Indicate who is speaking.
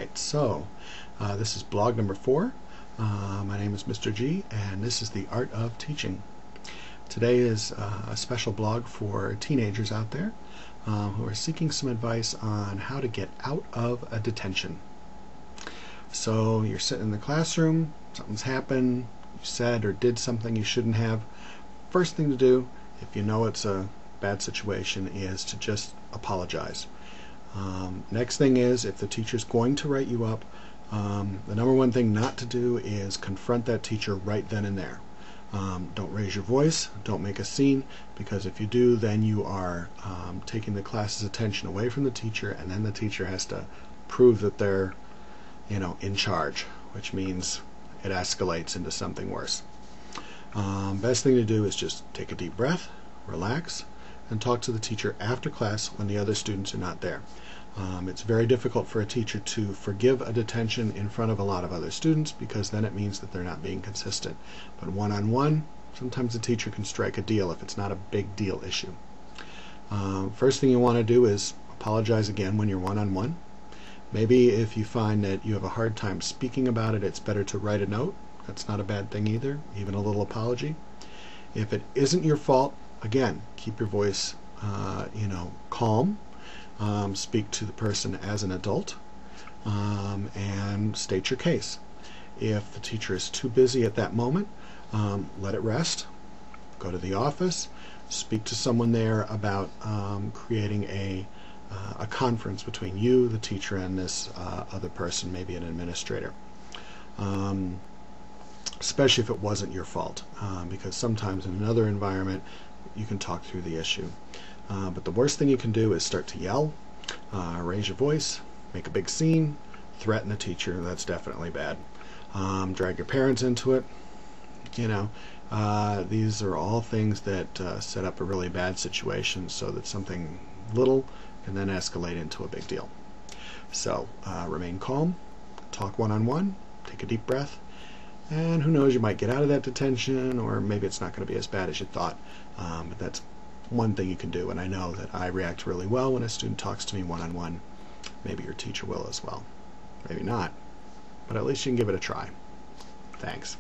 Speaker 1: Alright, so this is blog number 4. My name is Mr. G, and this is the Art of Teaching. Today is a special blog for teenagers out there who are seeking some advice on how to get out of a detention. So you're sitting in the classroom, something's happened, you said or did something you shouldn't have. First thing to do, if you know it's a bad situation, is to just apologize. Next thing is, if the teacher's going to write you up, the number one thing not to do is confront that teacher right then and there. Don't raise your voice, don't make a scene, because if you do, then you are taking the class's attention away from the teacher, and then the teacher has to prove that they're, in charge, which means it escalates into something worse. Best thing to do is just take a deep breath, relax, and talk to the teacher after class when the other students are not there. It's very difficult for a teacher to forgive a detention in front of a lot of other students, because then it means that they're not being consistent. But one-on-one, sometimes the teacher can strike a deal if it's not a big deal issue. First thing you want to do is apologize again when you're one-on-one. Maybe if you find that you have a hard time speaking about it, it's better to write a note. That's not a bad thing either, even a little apology. If it isn't your fault, again, keep your voice calm. Speak to the person as an adult, and state your case. If the teacher is too busy at that moment, let it rest. Go to the office, speak to someone there about creating a conference between you, the teacher, and this other person, maybe an administrator. Especially if it wasn't your fault, because sometimes in another environment you can talk through the issue. But the worst thing you can do is start to yell, raise your voice, make a big scene, threaten the teacher. That's definitely bad. Drag your parents into it. These are all things that set up a really bad situation, so that something little can then escalate into a big deal. So remain calm, talk one-on-one, take a deep breath, and who knows, you might get out of that detention, or maybe it's not going to be as bad as you thought. But that's one thing you can do, and I know that I react really well when a student talks to me one-on-one. Maybe your teacher will as well. Maybe not, but at least you can give it a try. Thanks.